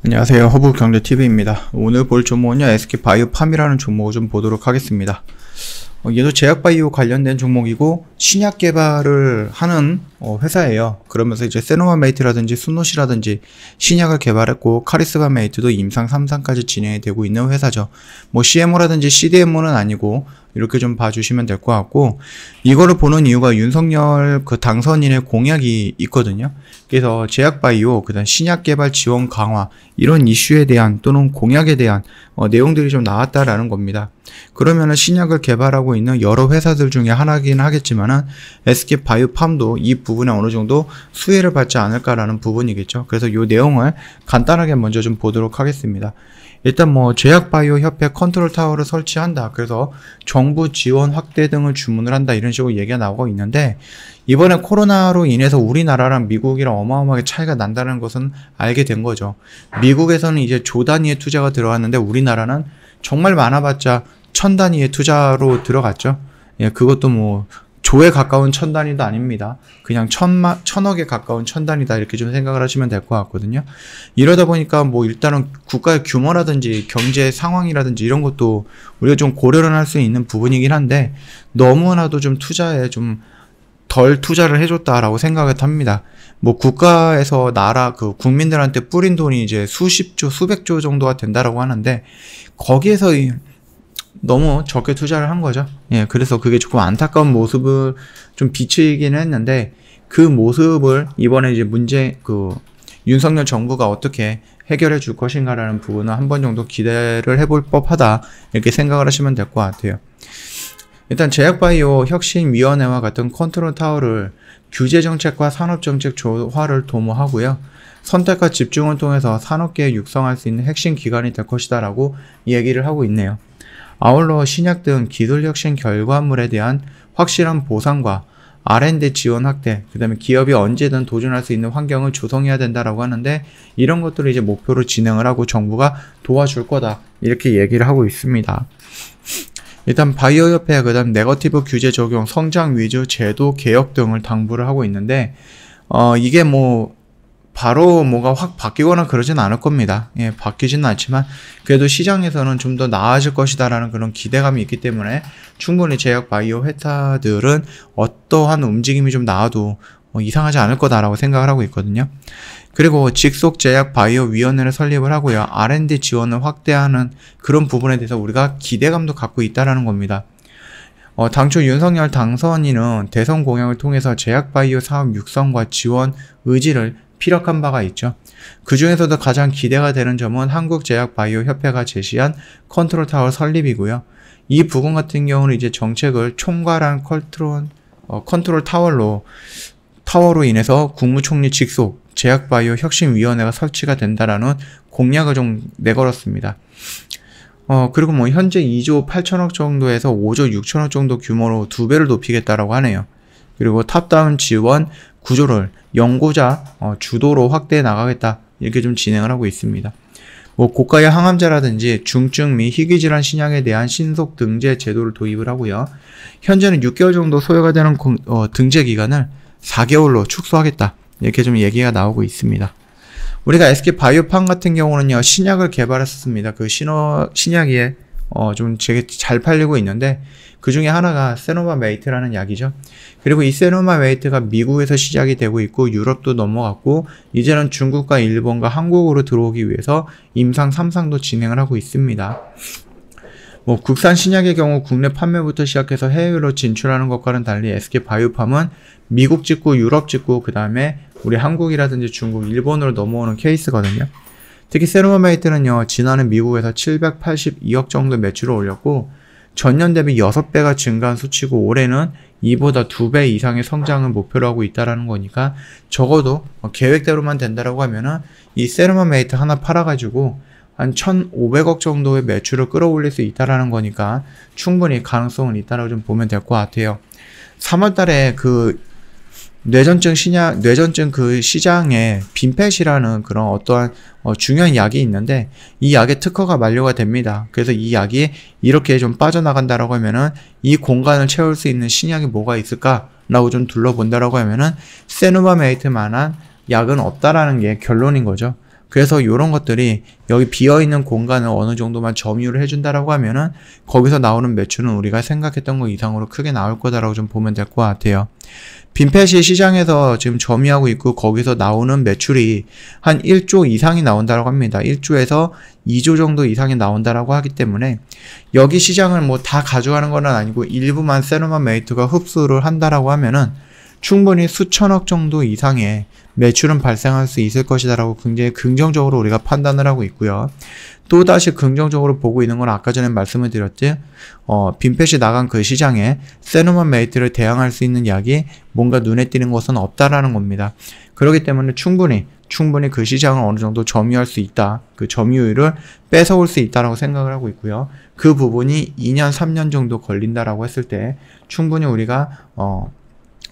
안녕하세요. 허브경제TV입니다. 오늘 볼 종목은요, SK바이오팜이라는 종목을 좀 보도록 하겠습니다. 얘도 제약바이오 관련된 종목이고 신약 개발을 하는 회사예요. 그러면서 이제 세노마메이트라든지 순노시라든지 신약을 개발했고 카리스마메이트도 임상 3상까지 진행이 되고 있는 회사죠. 뭐 CMO라든지 CDMO는 아니고 이렇게 좀 봐주시면 될 것 같고, 이거를 보는 이유가 윤석열 그 당선인의 공약이 있거든요. 그래서 제약바이오, 그다음 신약 개발 지원 강화 이런 이슈에 대한 또는 공약에 대한 내용들이 좀 나왔다라는 겁니다. 그러면은 신약을 개발하고 있는 여러 회사들 중에 하나긴 하겠지만은 SK바이오팜도 이 부분에 어느 정도 수혜를 받지 않을까라는 부분이겠죠. 그래서 이 내용을 간단하게 먼저 좀 보도록 하겠습니다. 일단 뭐 제약바이오 협회 컨트롤 타워를 설치한다. 그래서 정부 지원 확대 등을 주문을 한다. 이런 식으로 얘기가 나오고 있는데, 이번에 코로나로 인해서 우리나라랑 미국이랑 어마어마하게 차이가 난다는 것은 알게 된 거죠. 미국에서는 이제 조 단위의 투자가 들어갔는데 우리나라는 정말 많아봤자 1000단위의 투자로 들어갔죠. 예, 그것도 뭐 조에 가까운 1000단위도 아닙니다. 그냥 1000억에 가까운 1000단위다 이렇게 좀 생각을 하시면 될 것 같거든요. 이러다 보니까 뭐 일단은 국가의 규모라든지 경제 상황이라든지 이런 것도 우리가 좀 고려를 할 수 있는 부분이긴 한데, 너무나도 좀 투자에 좀 덜 투자를 해줬다라고 생각을 합니다. 뭐 국가에서 나라 그 국민들한테 뿌린 돈이 이제 수십조 수백조 정도가 된다라고 하는데, 거기에서 너무 적게 투자를 한 거죠. 예, 그래서 그게 조금 안타까운 모습을 좀 비추이긴 했는데, 그 모습을 이번에 이제 윤석열 정부가 어떻게 해결해 줄 것인가라는 부분은 한 번 정도 기대를 해볼 법하다, 이렇게 생각을 하시면 될 것 같아요. 일단 제약바이오 혁신위원회와 같은 컨트롤 타워를 규제정책과 산업정책 조화를 도모하고요. 선택과 집중을 통해서 산업계에 육성할 수 있는 핵심 기관이 될 것이다 라고 얘기를 하고 있네요. 아울러 신약 등 기술혁신 결과물에 대한 확실한 보상과 R&D 지원 확대, 그 다음에 기업이 언제든 도전할 수 있는 환경을 조성해야 된다라고 하는데, 이런 것들을 이제 목표로 진행을 하고 정부가 도와줄 거다, 이렇게 얘기를 하고 있습니다. 일단 바이오협회가 그다음 네거티브 규제 적용, 성장 위주 제도 개혁 등을 당부를 하고 있는데, 이게 뭐 바로 뭐가 확 바뀌거나 그러진 않을 겁니다. 예, 바뀌지는 않지만 그래도 시장에서는 좀 더 나아질 것이다라는 그런 기대감이 있기 때문에 충분히 제약 바이오 회사들은 어떠한 움직임이 좀 나와도 이상하지 않을 거다라고 생각을 하고 있거든요. 그리고 직속 제약 바이오 위원회를 설립을 하고요. R&D 지원을 확대하는 그런 부분에 대해서 우리가 기대감도 갖고 있다라는 겁니다. 당초 윤석열 당선인은 대선 공약을 통해서 제약 바이오 사업 육성과 지원 의지를 피력한 바가 있죠. 그 중에서도 가장 기대가 되는 점은 한국제약바이오협회가 제시한 컨트롤 타워 설립이고요. 이 부분 같은 경우는 이제 정책을 총괄한 컨트롤 타워로 인해서 국무총리 직속 제약바이오 혁신위원회가 설치가 된다라는 공약을 좀 내걸었습니다. 그리고 뭐 현재 2조 8천억 정도에서 5조 6천억 정도 규모로 2배를 높이겠다라고 하네요. 그리고 탑다운 지원 구조를 연구자 주도로 확대해 나가겠다, 이렇게 좀 진행을 하고 있습니다. 뭐 고가의 항암제라든지 중증 및 희귀질환 신약에 대한 신속 등재 제도를 도입을 하고요. 현재는 6개월 정도 소요가 되는 등재 기간을 4개월로 축소하겠다, 이렇게 좀 얘기가 나오고 있습니다. 우리가 SK바이오팜 같은 경우는요, 신약을 개발했었습니다. 그 신약이 좀 되게 잘 팔리고 있는데, 그 중에 하나가 세노마메이트라는 약이죠. 그리고 이 세노마메이트가 미국에서 시작이 되고 있고 유럽도 넘어갔고, 이제는 중국과 일본과 한국으로 들어오기 위해서 임상 3상도 진행을 하고 있습니다. 뭐 국산 신약의 경우 국내 판매부터 시작해서 해외로 진출하는 것과는 달리 SK바이오팜은 미국 직구, 유럽 직구, 그 다음에 우리 한국이라든지 중국, 일본으로 넘어오는 케이스거든요. 특히 세노마메이트는요, 지난해 미국에서 782억 정도 매출을 올렸고 전년 대비 6배가 증가한 수치고, 올해는 이보다 2배 이상의 성장을 목표로 하고 있다라는 거니까, 적어도 계획대로만 된다라고 하면은 이 세노마메이트 하나 팔아가지고 한 1,500억 정도의 매출을 끌어올릴 수 있다라는 거니까 충분히 가능성은 있다라고 좀 보면 될 것 같아요. 3월달에 그 뇌전증 그 시장에 빈펫이라는 그런 어떠한 중요한 약이 있는데, 이 약의 특허가 만료가 됩니다. 그래서 이 약이 이렇게 좀 빠져나간다라고 하면은 이 공간을 채울 수 있는 신약이 뭐가 있을까라고 좀 둘러본다라고 하면은 세노마메이트만한 약은 없다라는 게 결론인 거죠. 그래서 이런 것들이 여기 비어있는 공간을 어느 정도만 점유를 해준다라고 하면은 거기서 나오는 매출은 우리가 생각했던 것 이상으로 크게 나올 거다라고 좀 보면 될 것 같아요. 빈펫이 시장에서 지금 점유하고 있고 거기서 나오는 매출이 한 1조 이상이 나온다고 합니다. 1조에서 2조 정도 이상이 나온다라고 하기 때문에 여기 시장을 뭐 다 가져가는 건 아니고 일부만 세노마메이트가 흡수를 한다라고 하면은 충분히 수천억 정도 이상의 매출은 발생할 수 있을 것이다라고 굉장히 긍정적으로 우리가 판단을 하고 있고요. 또다시 긍정적으로 보고 있는 건 아까 전에 말씀을 드렸지, 빈펫이 나간 그 시장에 세노마메이트를 대항할 수 있는 약이 뭔가 눈에 띄는 것은 없다라는 겁니다. 그렇기 때문에 충분히 그 시장을 어느 정도 점유할 수 있다. 그 점유율을 뺏어올 수 있다라고 생각을 하고 있고요. 그 부분이 2년, 3년 정도 걸린다라고 했을 때 충분히 우리가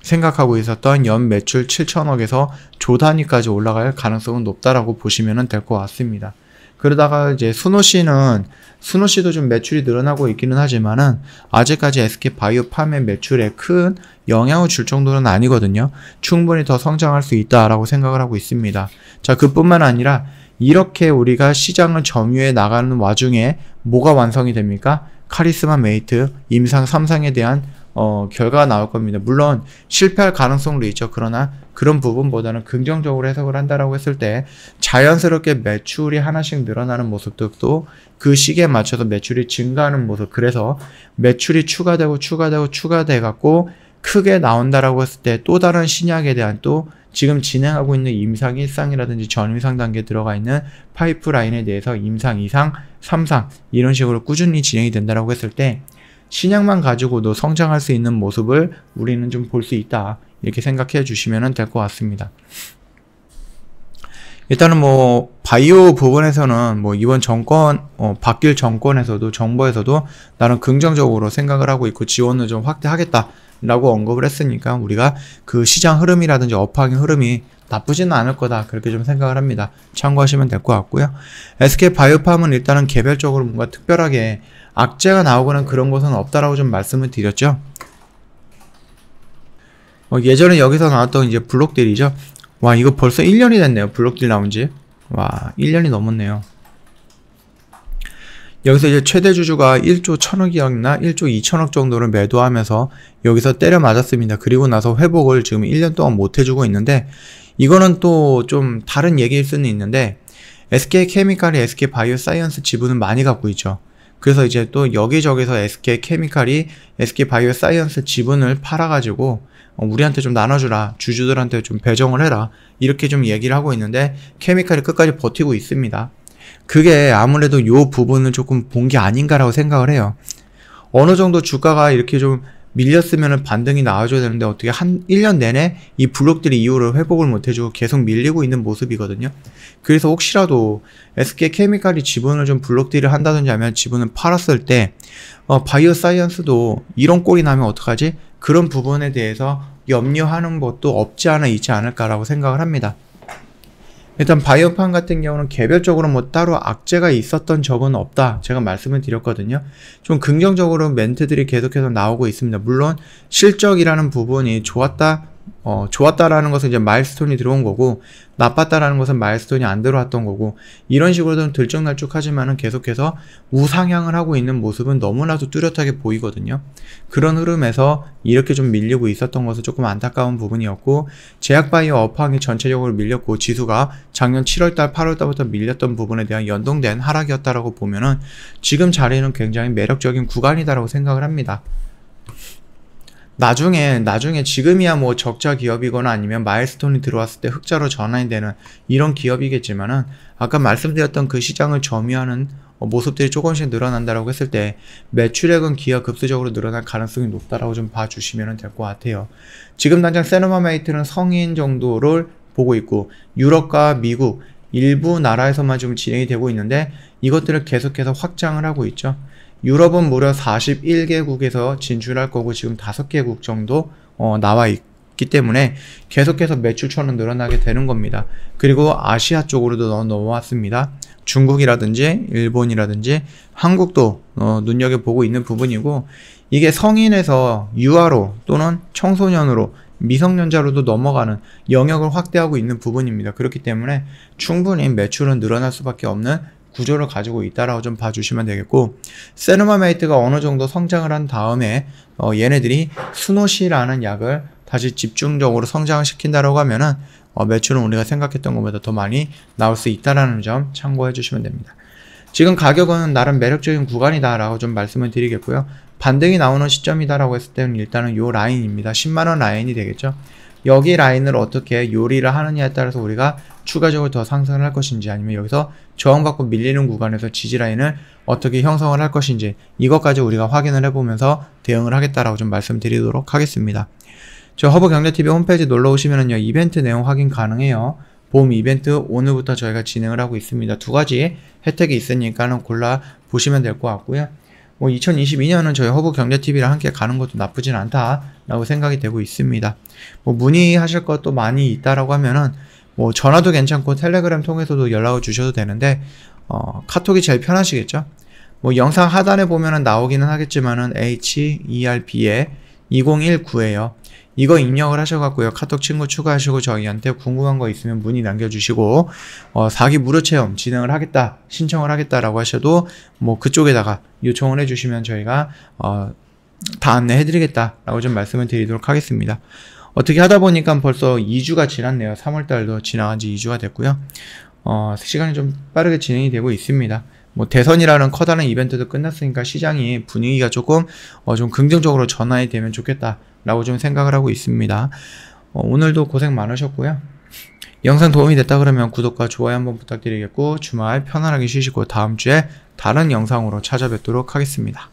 생각하고 있었던 연 매출 7천억에서 조 단위까지 올라갈 가능성은 높다라고 보시면 될 것 같습니다. 그러다가 이제 순호씨도 좀 매출이 늘어나고 있기는 하지만은 아직까지 SK바이오팜의 매출에 큰 영향을 줄 정도는 아니거든요. 충분히 더 성장할 수 있다라고 생각을 하고 있습니다. 자, 그뿐만 아니라 이렇게 우리가 시장을 점유해 나가는 와중에 뭐가 완성이 됩니까? 카리스마 메이트 임상 3상에 대한 결과가 나올 겁니다. 물론 실패할 가능성도 있죠. 그러나 그런 부분보다는 긍정적으로 해석을 한다라고 했을 때 자연스럽게 매출이 하나씩 늘어나는 모습도 그 시기에 맞춰서 매출이 증가하는 모습, 그래서 매출이 추가되고 갖고 크게 나온다라고 했을 때 또 다른 신약에 대한 또 지금 진행하고 있는 임상 1상이라든지 전임상 단계에 들어가 있는 파이프라인에 대해서 임상 2상, 3상 이런 식으로 꾸준히 진행이 된다라고 했을 때 신약만 가지고도 성장할 수 있는 모습을 우리는 좀 볼 수 있다. 이렇게 생각해 주시면 될 것 같습니다. 일단은 뭐 바이오 부분에서는 뭐 이번 정권 바뀔 정권에서도 정부에서도 나는 긍정적으로 생각을 하고 있고 지원을 좀 확대하겠다 라고 언급을 했으니까 우리가 그 시장 흐름이라든지 업황의 흐름이 나쁘지는 않을 거다, 그렇게 좀 생각을 합니다. 참고하시면 될 것 같고요. SK바이오팜은 일단은 개별적으로 뭔가 특별하게 악재가 나오거나 그런 것은 없다라고 좀 말씀을 드렸죠. 예전에 여기서 나왔던 이제 블록딜이죠. 와, 이거 벌써 1년이 됐네요. 블록딜 나온지. 와, 1년이 넘었네요. 여기서 이제 최대 주주가 1조 1000억이었나 1조 2000억 정도를 매도하면서 여기서 때려 맞았습니다. 그리고 나서 회복을 지금 1년 동안 못 해주고 있는데, 이거는 또 좀 다른 얘기일 수는 있는데 SK케미칼이 SK바이오사이언스 지분을 많이 갖고 있죠. 그래서 이제 또 여기저기서 SK케미칼이 SK바이오사이언스 지분을 팔아가지고 우리한테 좀 나눠주라, 주주들한테 좀 배정을 해라, 이렇게 좀 얘기를 하고 있는데 케미칼이 끝까지 버티고 있습니다. 그게 아무래도 요 부분을 조금 본 게 아닌가라고 생각을 해요. 어느 정도 주가가 이렇게 좀 밀렸으면 반등이 나와줘야 되는데 어떻게 한 1년 내내 이 블록들이 이후로 회복을 못해주고 계속 밀리고 있는 모습이거든요. 그래서 혹시라도 SK케미칼이 지분을 좀 블록딜을 한다든지 하면 지분을 팔았을 때 바이오사이언스도 이런 꼴이 나면 어떡하지? 그런 부분에 대해서 염려하는 것도 없지 않아 있지 않을까라고 생각을 합니다. 일단 바이오팜 같은 경우는 개별적으로 뭐 따로 악재가 있었던 적은 없다, 제가 말씀을 드렸거든요. 좀 긍정적으로 멘트들이 계속해서 나오고 있습니다. 물론 실적이라는 부분이 좋았다라는 것은 이제 마일스톤이 들어온 거고, 나빴다라는 것은 마일스톤이 안 들어왔던 거고, 이런 식으로 좀 들쭉날쭉하지만은 계속해서 우상향을 하고 있는 모습은 너무나도 뚜렷하게 보이거든요. 그런 흐름에서 이렇게 좀 밀리고 있었던 것은 조금 안타까운 부분이었고, 제약바이오 업황이 전체적으로 밀렸고 지수가 작년 7월달, 8월달부터 밀렸던 부분에 대한 연동된 하락이었다라고 보면은 지금 자리는 굉장히 매력적인 구간이다라고 생각을 합니다. 나중에 지금이야 뭐 적자 기업이거나 아니면 마일스톤이 들어왔을 때 흑자로 전환이 되는 이런 기업이겠지만은 아까 말씀드렸던 그 시장을 점유하는 모습들이 조금씩 늘어난다라고 했을 때 매출액은 기하급수적으로 늘어날 가능성이 높다라고 좀 봐주시면 될 것 같아요. 지금 당장 세노마메이트는 성인 정도를 보고 있고 유럽과 미국 일부 나라에서만 지금 진행이 되고 있는데 이것들을 계속해서 확장을 하고 있죠. 유럽은 무려 41개국에서 진출할 거고 지금 5개국 정도 나와 있기 때문에 계속해서 매출처는 늘어나게 되는 겁니다. 그리고 아시아 쪽으로도 넘어왔습니다. 중국이라든지 일본이라든지 한국도 눈여겨보고 있는 부분이고, 이게 성인에서 유아로 또는 청소년으로 미성년자로도 넘어가는 영역을 확대하고 있는 부분입니다. 그렇기 때문에 충분히 매출은 늘어날 수밖에 없는 구조를 가지고 있다라고 좀 봐주시면 되겠고, 세르마메이트가 어느 정도 성장을 한 다음에 얘네들이 스노시라는 약을 다시 집중적으로 성장을 시킨다라고 하면은 매출은 우리가 생각했던 것보다 더 많이 나올 수 있다라는 점 참고해 주시면 됩니다. 지금 가격은 나름 매력적인 구간이다 라고 좀 말씀을 드리겠고요. 반등이 나오는 시점이다 라고 했을 때는 일단은 요 라인입니다. 10만원 라인이 되겠죠. 여기 라인을 어떻게 요리를 하느냐에 따라서 우리가 추가적으로 더 상승을 할 것인지, 아니면 여기서 저항받고 밀리는 구간에서 지지 라인을 어떻게 형성을 할 것인지, 이것까지 우리가 확인을 해보면서 대응을 하겠다라고 좀 말씀드리도록 하겠습니다. 저 허브경제TV 홈페이지 놀러 오시면은요, 이벤트 내용 확인 가능해요. 봄 이벤트 오늘부터 저희가 진행을 하고 있습니다. 두 가지 혜택이 있으니까는 골라 보시면 될 것 같고요. 2022년은 저희 허브경제TV랑 함께 가는 것도 나쁘진 않다라고 생각이 되고 있습니다. 문의하실 것도 많이 있다라고 하면은 전화도 괜찮고 텔레그램 통해서도 연락을 주셔도 되는데, 카톡이 제일 편하시겠죠? 영상 하단에 보면은 나오기는 하겠지만은 HERB에 2019에요. 이거 입력을 하셔갖고요, 카톡 친구 추가하시고 저희한테 궁금한 거 있으면 문의 남겨주시고, 사기 무료 체험 진행을 하겠다, 신청을 하겠다라고 하셔도 그쪽에다가 요청을 해주시면 저희가 다 안내해드리겠다라고 좀 말씀을 드리도록 하겠습니다. 어떻게 하다 보니까 벌써 2주가 지났네요. 3월달도 지나간 지 2주가 됐고요. 시간이 좀 빠르게 진행이 되고 있습니다. 대선이라는 커다란 이벤트도 끝났으니까 시장이 분위기가 조금 좀 긍정적으로 전환이 되면 좋겠다라고 좀 생각을 하고 있습니다. 오늘도 고생 많으셨고요. 영상 도움이 됐다 그러면 구독과 좋아요 한번 부탁드리겠고, 주말 편안하게 쉬시고 다음 주에 다른 영상으로 찾아뵙도록 하겠습니다.